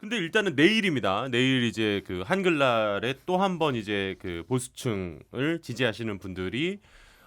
근데 일단은 내일입니다. 내일 이제 그 한글날에 또 한 번 이제 그 보수층을 지지하시는 분들이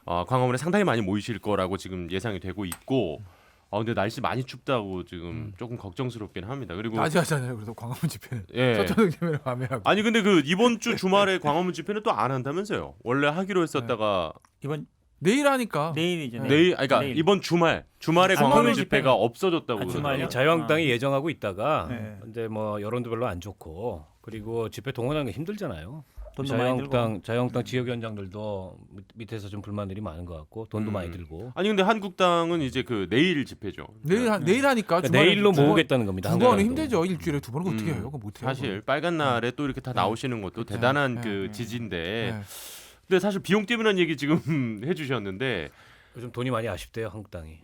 광화문에 상당히 많이 모이실 거라고 지금 예상이 되고 있고 근데 날씨 많이 춥다고 지금 조금 걱정스럽긴 합니다. 그리고 낮에 하잖아요. 그래서 광화문 집회는 예. 서초동 집회는 밤에 하고. 아니 근데 그 이번 주 주말에 광화문 집회는 또 안 한다면서요. 원래 하기로 했었다가 이번 내일 하니까. 내일이죠. 내일 그러니까 내일. 이번 주말에 주말 광화문 집회는- 집회가 없어졌다고 주말요? 그러더라고요. 자유한국당이 예정하고 있다가 네. 근데 뭐 여론도 별로 안 좋고 그리고 집회 동원하는 게 힘들잖아요. 돈도 많이 들고. 자유한국당 지역위원장들도 밑에서 좀 불만들이 많은 것 같고 돈도 많이 들고 아니 근데 한국당은 이제 그 내일 집회죠. 내일 하니까 그러니까 주말에 내일로 두 번- 모으겠다는 겁니다. 두 번은 한국당도. 힘들죠. 일주일에 두 번은 어떻게 해요? 그거 못 해요. 사실 빨간 날에 또 이렇게 다 나오시는 것도 그쵸. 대단한 네. 그 지지인데 네. 근데 사실 비용 때문에 얘기 지금 해주셨는데 요즘 돈이 많이 아쉽대요 한국당이.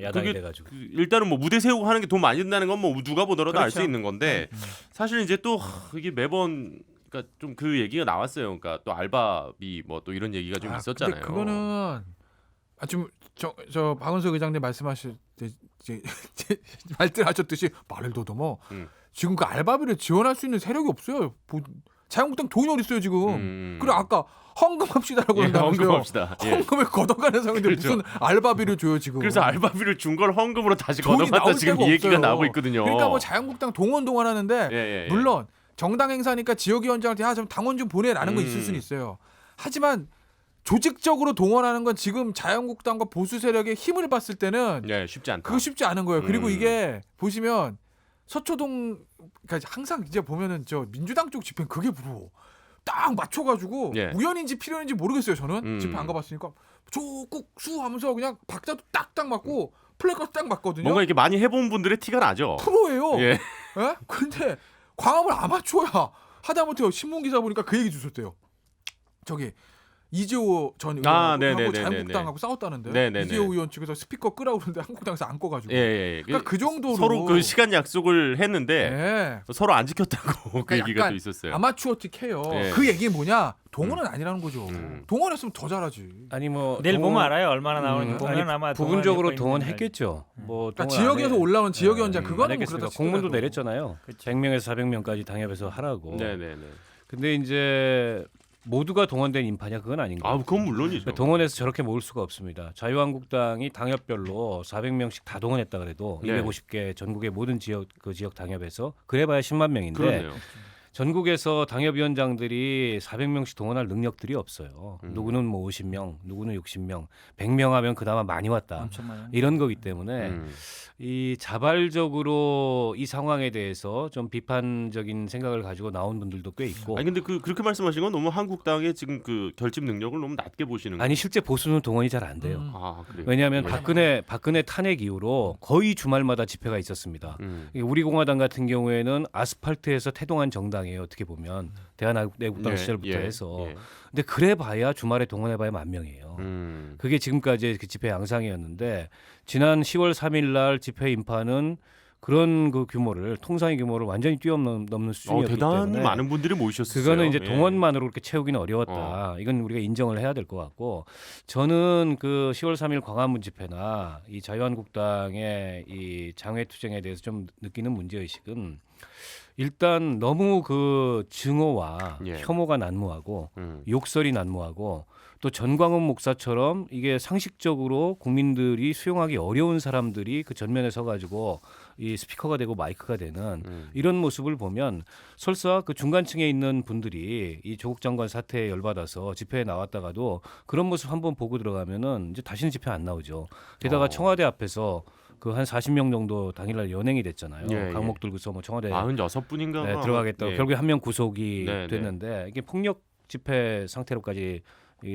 야당이 그게 돼가지고. 일단은 뭐 무대 세우고 하는 게 돈 많이 든다는 건 뭐 누가 보더라도 알 수 그렇죠. 있는 건데 사실 이제 또 이게 매번 그러니까 좀 그 얘기가 나왔어요. 그러니까 또 알바비 뭐 또 이런 얘기가 좀 있었잖아요. 근데 그거는 지금 저 박은석 의장님 말씀하실 때 이제 말씀하셨듯이 말을 더듬어. 지금 그 알바비를 지원할 수 있는 세력이 없어요. 자유한국당 돈이 어디 있어요 지금? 그리고 아까 헌금합시다라고 예, 한다면서요. 헌금합시다. 예. 헌금을 걷어가는 상황인데 그렇죠. 무슨 알바비를 줘요 지금? 그래서 알바비를 준 걸 헌금으로 다시 돈이 걷어갔다 나올 지금 데가 이 얘기가 없어요. 나오고 있거든요. 그러니까 뭐 자유한국당 동원하는데 예. 물론 정당 행사니까 지역위원장한테 좀 당원 좀 보내라는 건 있을 수는 있어요. 하지만 조직적으로 동원하는 건 지금 자유한국당과 보수 세력의 힘을 봤을 때는 예, 쉽지 않다. 그거 쉽지 않은 거예요. 그리고 음. 이게 보시면 서초동 그러니까 항상 이제 보면은 저 민주당 쪽 집회는 그게 부러워. 딱 맞춰가지고 예. 우연인지 필연인지 모르겠어요. 저는 집회 안 음. 가봤으니까 조국수 하면서 그냥 박자도 딱딱 맞고 플래카드 딱 맞거든요. 뭔가 이렇게 많이 해본 분들의 티가 나죠. 프로예요. 예. 예? 근데 광화문 아마추어야. 하다못해 신문 기사 보니까 그 얘기 주셨대요. 저기 이재호 전 의원하고 네네네네네. 자유한국당하고 싸웠다는데 네네네. 이재호 의원 측에서 스피커 끄라고 그러는데 한국당에서 안 꺼가지고. 예. 그러니까 그 정도로 서로 그 시간 약속을 했는데 예. 서로 안 지켰다고 그 그러니까 얘기가 약간 또 있었어요. 아마추어틱해요. 예. 그 얘기는 뭐냐? 동원은 아니라는 거죠. 음. 동원했으면 더 잘하지. 아니 뭐 내일 보면 알아요. 얼마나 나오는지. 보면 아니, 아마 부분적으로 동원할 동원했겠죠. 뭐 그러니까 동원 안 지역에서 해. 올라오는 지역위원장 안 그거는 뭐 했겠습니까? 그렇다 공문도 치더라도. 내렸잖아요. 100명에서 400명까지 당협해서 하라고. 네네네. 근데 이제 모두가 동원된 인파냐 그건 아닌 거예요. 그건 물론이죠. 그러니까 동원해서 저렇게 모을 수가 없습니다. 자유한국당이 당협별로 400명씩 다 동원했다 그래도 네. 250개 전국의 모든 지역 당협에서 그래봐야 10만 명인데 그러네요. 전국에서 당협위원장들이 400명씩 동원할 능력들이 없어요. 음. 누구는 뭐 50명, 누구는 60명, 100명 하면 그나마 많이 왔다. 엄청 많아요. 이런 거기 때문에 이 자발적으로 이 상황에 대해서 좀 비판적인 생각을 가지고 나온 분들도 꽤 있고 아니 근데 그렇게 말씀하신 건 너무 한국당의 지금 그 결집 능력을 너무 낮게 보시는 거예요. 아니 실제 보수는 동원이 잘 안 돼요. 그래요. 왜냐하면 예. 박근혜 탄핵 이후로 거의 주말마다 집회가 있었습니다. 우리 공화당 같은 경우에는 아스팔트에서 태동한 정당이에요. 어떻게 보면 대한애국당 시절부터 해서. 근데 그래봐야 주말에 동원해봐야 10,000명이에요. 그게 지금까지의 그 집회 양상이었는데 지난 10월 3일 날 집회 인파는 그런 그 규모를 통상의 규모를 완전히 뛰어넘는 수준이었기 대단히 때문에 많은 분들이 모이셨어요. 그거는 이제 예. 동원만으로 그렇게 채우기는 어려웠다. 이건 우리가 인정을 해야 될 것 같고 저는 그 10월 3일 광화문 집회나 이 자유한국당의 이 장외투쟁에 대해서 좀 느끼는 문제의식은 일단 너무 그 증오와 예. 혐오가 난무하고 욕설이 난무하고 또 전광훈 목사처럼 이게 상식적으로 국민들이 수용하기 어려운 사람들이 그 전면에 서가지고 이 스피커가 되고 마이크가 되는 이런 모습을 보면 설사 그 중간층에 있는 분들이 이 조국 장관 사태에 열받아서 집회에 나왔다가도 그런 모습 한번 보고 들어가면은 이제 다시는 집회 안 나오죠. 게다가 청와대 앞에서 그 한 40명 정도 당일날 연행이 됐잖아요. 예. 강목 들고서 뭐 청와대 96분인가 네, 들어가겠다고 결국에 한 명 구속이 네, 됐는데 이게 폭력 집회 상태로까지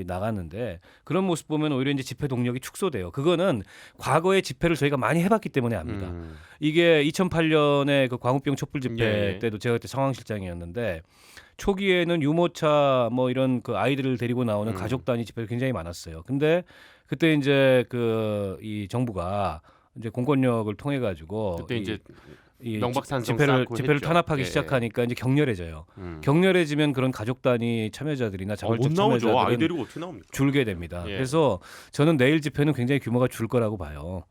나갔는데 그런 모습 보면 오히려 이제 집회 동력이 축소돼요. 그거는 과거의 집회를 저희가 많이 해봤기 때문에 압니다. 이게 2008년에 그 광우병 촛불 집회 때도 제가 그때 상황실장이었는데 초기에는 유모차 뭐 이런 그 아이들을 데리고 나오는 가족 단위 집회가 굉장히 많았어요. 근데 그때 이제 그 이 정부가 이제 공권력을 통해 가지고 그때 이제 이 명박산성 집회를 쌓고 집회를 했죠. 탄압하기 예. 시작하니까 이제 격렬해져요. 못 격렬해지면 그런 가족 단위 참여자들이나 자발적 나오죠. 아이 참여자들은 데리고 어떻게 나옵니까? 줄게 됩니다. 예. 그래서 저는 내일 집회는 굉장히 규모가 줄 거라고 봐요.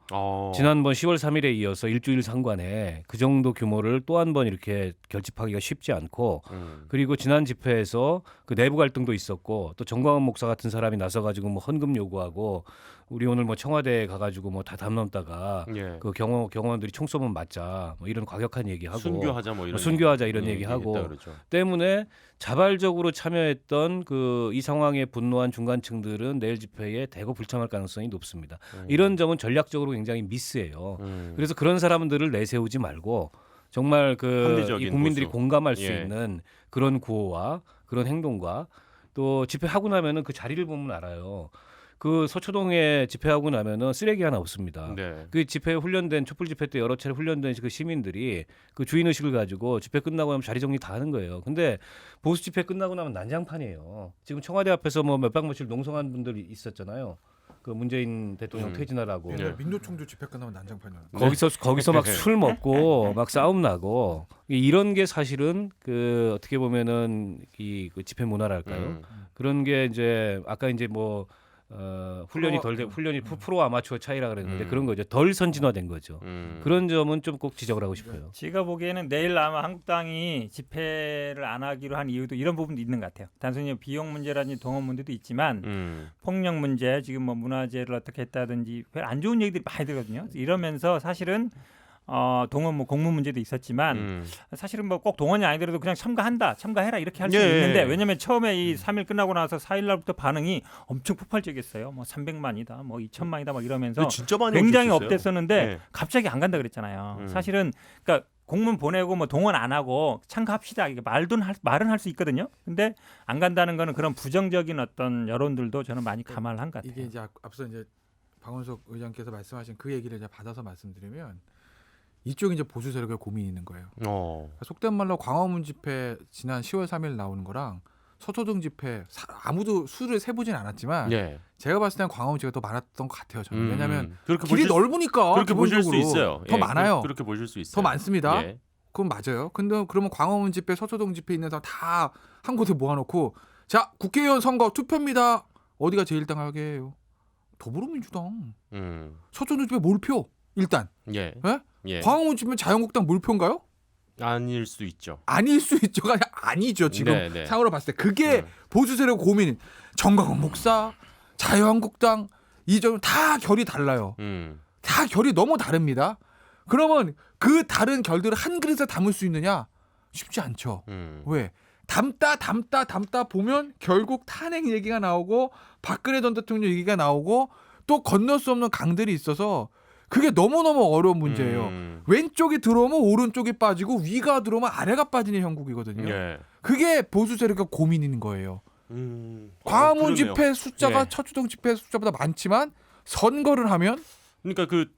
지난번 10월 3일에 이어서 일주일 상관에 그 정도 규모를 또 한 번 이렇게 결집하기가 쉽지 않고 그리고 지난 집회에서 그 내부 갈등도 있었고 또 정광훈 목사 같은 사람이 나서가지고 뭐 헌금 요구하고 우리 오늘 뭐 청와대에 가가지고 뭐 다 담 넘다가 예. 그 경호원들이 총 쏘면 맞자 뭐 이런 과격한 얘기하고 순교하자 뭐 이런 순교하자 이런 얘기 얘기하고 했다 그러죠. 때문에 자발적으로 참여했던 그 이 상황에 분노한 중간층들은 내일 집회에 대거 불참할 가능성이 높습니다. 이런 점은 전략적으로 굉장히 미스예요. 그래서 그런 사람들을 내세우지 말고 정말 그 합리적인 이 국민들이 보수. 공감할 수 예. 있는 그런 구호와 그런 행동과 또 집회하고 나면은 그 자리를 보면 알아요. 그 서초동에 집회하고 나면은 쓰레기 하나 없습니다. 네. 그 집회 훈련된 촛불 집회 때 여러 차례 훈련된 그 시민들이 그 주인 의식을 가지고 집회 끝나고 나면 자리 정리 다 하는 거예요. 근데 보수 집회 끝나고 나면 난장판이에요. 지금 청와대 앞에서 뭐 몇 박 며칠 농성한 분들이 있었잖아요. 그 문재인 대통령 퇴진하라고. 네. 민노총도 집회 끝나면 난장판이야. 거기서 막 술 먹고 막 싸움 나고 이런 게 사실은 그 어떻게 보면은 그 집회 문화랄까요? 그런 게 이제 아까 이제 뭐 훈련이 덜 돼 훈련이 프로 아마추어 차이라 그랬는데 그런 거죠. 덜 선진화된 거죠. 그런 점은 좀 꼭 지적을 하고 싶어요. 제가 보기에는 내일 아마 한국당이 집회를 안 하기로 한 이유도 이런 부분도 있는 것 같아요. 단순히 비용 문제라든지 동원 문제도 있지만 폭력 문제, 지금 뭐 문화재를 어떻게 했다든지 별 안 좋은 얘기들이 많이 들거든요. 이러면서 사실은 동원 뭐 공무 문제도 있었지만 사실은 뭐 꼭 동원이 아니더라도 그냥 참가해라 이렇게 할 수 예. 있는데 왜냐면 처음에 이 3일 끝나고 나서 4일 날부터 반응이 엄청 폭발적이었어요. 뭐 300만이다, 뭐 2천만이다, 막 이러면서 진짜 많이 굉장히 오셨어요. 업됐었는데 네. 갑자기 안 간다 그랬잖아요. 사실은 그러니까 공문 보내고 뭐 동원 안 하고 참가합시다. 이게 말은 할 수 있거든요. 근데 안 간다는 거는 그런 부정적인 어떤 여론들도 저는 많이 감안을 한 것 같아요. 이게 이제 앞서 이제 박원석 의장께서 말씀하신 그 얘기를 이제 받아서 말씀드리면 이쪽이 이제 보수 세력의 고민이 있는 거예요. 속된 말로 광화문 집회 지난 10월 3일 나오는 거랑 서초동 집회 아무도 수를 세보진 않았지만 예. 제가 봤을 때는 광화문 집회가 더 많았던 것 같아요. 저는 왜냐하면 그렇게 길이 넓으니까 그렇게 보실 수 기본적으로 있어요. 더 예, 많아요. 그렇게 보실 수 있어요. 더 많습니다. 예. 그건 맞아요. 근데 그러면 광화문 집회, 서초동 집회 있는 사람 다 한 곳에 모아놓고 자 국회의원 선거 투표입니다. 어디가 제일 당하게 해요? 더불어민주당. 서초동 집회 몰표 일단. 예. 예? 예. 광화문 집회 자유한국당 몰표인가요? 아닐 수 있죠. 아닐 수 있죠가 아니라 아니죠. 지금 네, 네. 상으로 봤을 때 그게 보수 세력 고민. 정광훈 목사, 자유한국당 이 점 다 결이 달라요. 다 결이 너무 다릅니다. 그러면 그 다른 결들을 한 그릇에 담을 수 있느냐? 쉽지 않죠. 왜? 담다 보면 결국 탄핵 얘기가 나오고 박근혜 전 대통령 얘기가 나오고 또 건널 수 없는 강들이 있어서 그게 너무너무 어려운 문제예요. 왼쪽이 들어오면 오른쪽이 빠지고 위가 들어오면 아래가 빠지는 형국이거든요. 예. 그게 보수 세력의 고민인 거예요. 그러네요. 광화문 집회 숫자가 예. 서초동 집회 숫자보다 많지만 선거를 하면 그러니까 그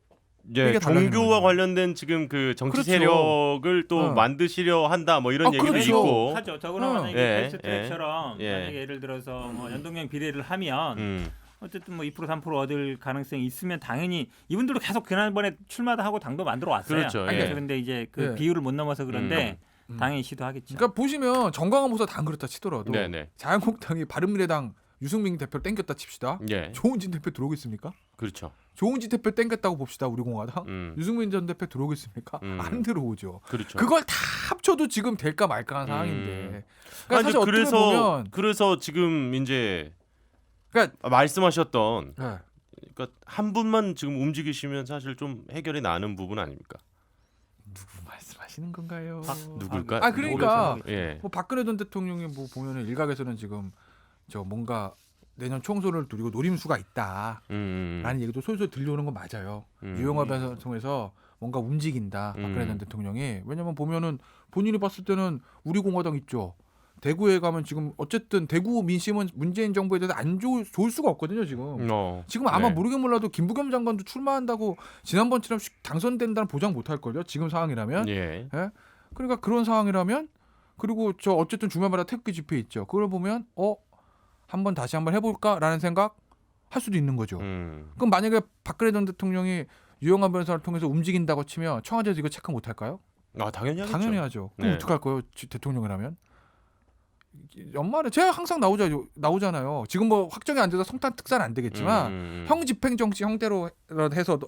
이제 이게 달라지는 종교와 거죠. 관련된 지금 그 정치 그렇죠. 세력을 또 만드시려 한다 뭐 이런 얘기도 그렇죠. 있고. 하죠. 더구나 만약에 예, 패스트트랙처럼 예. 만약에 예를 들어서 뭐 연동형 비례를 하면 어쨌든 뭐 2% 3% 얻을 가능성이 있으면 당연히 이분들도 계속 지난번에 출마도 하고 당도 만들어 왔어요. 그렇죠. 아니, 예. 그런데 이제 그 예. 비율을 못 넘어서 그런데 당연히 시도하겠죠. 그러니까 보시면 정광훈 목사 당 그렇다 치더라도 네네. 자유한국당이 바른미래당 유승민 대표 땡겼다 칩시다. 예. 조은진 대표 들어오겠습니까? 그렇죠. 조은진 대표 땡겼다고 봅시다. 우리 공화당. 유승민 전 대표 들어오겠습니까? 안 들어오죠. 그렇죠. 그걸 다 합쳐도 지금 될까 말까한 상황인데. 그러니까 아니, 사실 어떻게 보면 그래서 지금 이제 그러니까 말씀하셨던 네. 그러니까 한 분만 지금 움직이시면 사실 좀 해결이 나는 부분 아닙니까? 누구 말씀하시는 건가요? 누굴까? 그러니까 예. 뭐 박근혜 전 대통령이 뭐 보면은 일각에서는 지금 저 뭔가 내년 총선을 두리고 노림수가 있다라는 얘기도 솔솔 들려오는 건 맞아요. 유영화 통해서 뭔가 움직인다 박근혜 전 대통령이. 왜냐면 보면은 본인이 봤을 때는 우리 공화당 있죠. 대구에 가면 지금 어쨌든 대구 민심은 문재인 정부에 대해서 안 좋을 수가 없거든요 지금. 지금 아마 네. 모르긴 몰라도 김부겸 장관도 출마한다고 지난번처럼 당선된다는 보장 못할 걸요. 지금 상황이라면. 예. 예? 그러니까 그런 상황이라면 그리고 저 어쨌든 주말마다 태극기 집회 있죠. 그걸 보면 한번 다시 한번 해볼까라는 생각 할 수도 있는 거죠. 그럼 만약에 박근혜 전 대통령이 유영한 변호사를 통해서 움직인다고 치면 청와대에서 이거 체크 못할까요? 아 당연히 하겠죠. 당연히 하죠. 그럼 네. 어떡할 거예요? 대통령이라면? 연말에 제가 항상 나오잖아요. 지금 뭐 확정이 안 돼서 성탄 특사는 안 되겠지만 형 집행 정치 형태로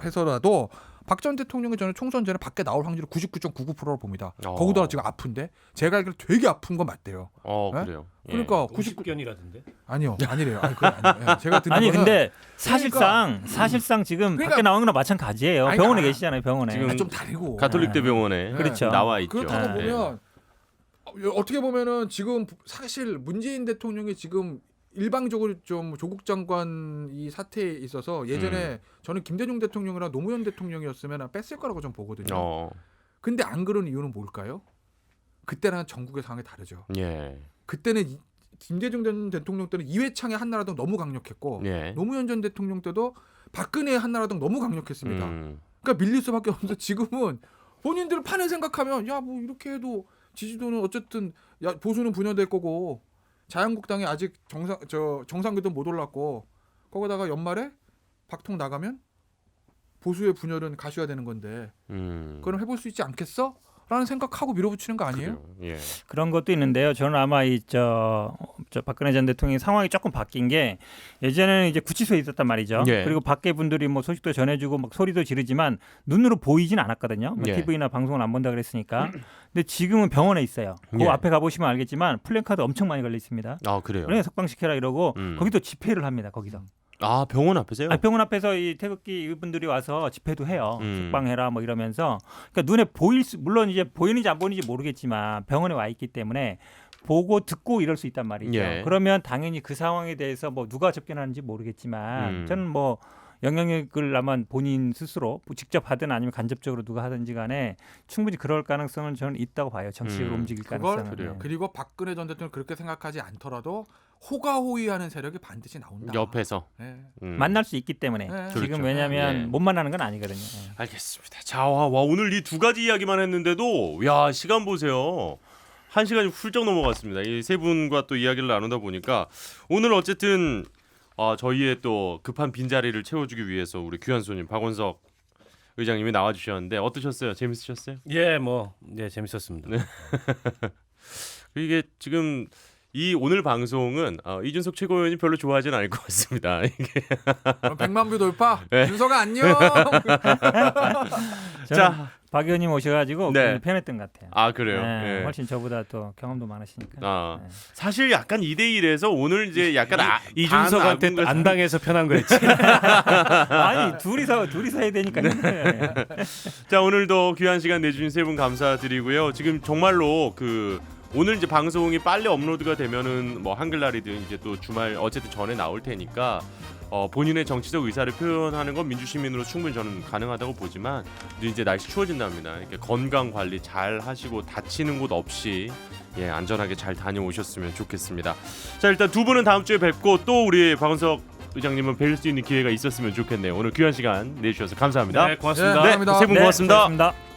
해서라도 박 전 대통령이 저는 총선 전에 밖에 나올 확률이 99.99%로 봅니다. 거기다가 지금 아픈데 제가 알기로 되게 아픈 건 맞대요. 네? 그래요. 예. 그러니까 99 99견이라던데. 아니요 아니래요. 아니, 그건 아니에요. 제가 듣는 아니 거는 근데 사실상 지금 그러니까- 밖에 나오는 거랑 마찬가지예요. 아니, 병원에 그러니까- 계시잖아요. 병원에. 지금 좀 다르고 가톨릭대 병원에 그렇죠. 나와 있죠. 그렇다고 네. 보면 어떻게 보면은 지금 사실 문재인 대통령이 지금 일방적으로 좀 조국 장관 이 사태에 있어서 예전에 저는 김대중 대통령이랑 노무현 대통령이었으면 뺐을 거라고 좀 보거든요. 근데 안 그런 이유는 뭘까요? 그때랑 전국의 상황이 다르죠. 예. 그때는 김대중 전 대통령 때는 이회창의 한나라당 너무 강력했고 예. 노무현 전 대통령 때도 박근혜의 한나라당 너무 강력했습니다. 음. 그러니까 밀릴 수밖에 없는데 지금은 본인들 판을 생각하면 야 뭐 이렇게 해도 지지도는 어쨌든 야 보수는 분열될 거고 자유한국당이 아직 정상궤도 못 올랐고 거기다가 연말에 박통 나가면 보수의 분열은 가셔야 되는 건데 그럼 해볼 수 있지 않겠어? 라는 생각하고 밀어붙이는 거 아니에요? 그래요. 예. 그런 것도 있는데요. 저는 아마 저 박근혜 전 대통령의 상황이 조금 바뀐 게 예전에는 이제 구치소에 있었단 말이죠. 예. 그리고 밖에 분들이 뭐 소식도 전해주고 막 소리도 지르지만 눈으로 보이진 않았거든요. 뭐 예. TV나 방송을 안 본다 그랬으니까. 근데 지금은 병원에 있어요. 그 예. 앞에 가보시면 알겠지만 플랜카드 엄청 많이 걸려 있습니다. 아 그래요. 그래 석방시켜라 이러고 음. 거기도 집회를 합니다. 거기서. 아 병원 앞에서요? 병원 앞에서 이 태극기 이분들이 와서 집회도 해요. 음. 석방해라 뭐 이러면서. 그러니까 눈에 보일 수 물론 이제 보이는지 안 보이는지 모르겠지만 병원에 와 있기 때문에 보고 듣고 이럴 수 있단 말이죠. 예. 그러면 당연히 그 상황에 대해서 뭐 누가 접견하는지 모르겠지만 저는 뭐 영향력을 아마 본인 스스로 직접 하든 아니면 간접적으로 누가 하든지 간에 충분히 그럴 가능성은 저는 있다고 봐요. 정치적으로 움직일 그걸 가능성은. 그래요. 네. 그리고 박근혜 전 대통령 그렇게 생각하지 않더라도 호가호위하는 세력이 반드시 나온다. 옆에서. 네. 만날 수 있기 때문에 네. 지금 그렇죠. 왜냐하면 예. 못 만나는 건 아니거든요. 예. 알겠습니다. 자, 와 오늘 이 두 가지 이야기만 했는데도 야 시간 보세요. 1시간이 훌쩍 넘어갔습니다. 이 세 분과 또 이야기를 나누다 보니까 오늘 어쨌든 저희의 또 급한 빈자리를 채워주기 위해서 우리 귀한 손님 박원석 의장님이 나와주셨는데 어떠셨어요? 재밌으셨어요? 예, 뭐, 네, 재밌었습니다. 이게 지금 이 오늘 방송은 이준석 최고위원이 별로 좋아하진 않을 것 같습니다. 이게 100만 뷰 돌파. 네. 준서가 안녕. 자, 박 의원님 오셔가지고 네. 굉장히 편했던 것 같아요. 그래요. 네, 예. 훨씬 저보다 또 경험도 많으시니까. 네. 사실 약간 2대1에서 오늘 이제 약간 이준석한테 반 안 당해서 편한 거였지. 아니 둘이서 해야 되니까. 네. 자 오늘도 귀한 시간 내주신 세 분 감사드리고요. 지금 정말로 오늘 이제 방송이 빨리 업로드가 되면은 뭐 한글날이든 이제 또 주말 어쨌든 전에 나올 테니까 본인의 정치적 의사를 표현하는 건 민주시민으로 충분히 저는 가능하다고 보지만 이제 날씨 추워진답니다. 이렇게 건강 관리 잘 하시고 다치는 곳 없이 안전하게 잘 다녀오셨으면 좋겠습니다. 자 일단 두 분은 다음 주에 뵙고 또 우리 박원석 의장님은 뵐 수 있는 기회가 있었으면 좋겠네요. 오늘 귀한 시간 내주셔서 감사합니다. 네, 고맙습니다. 네, 감사합니다. 세 분 고맙습니다. 수고하셨습니다.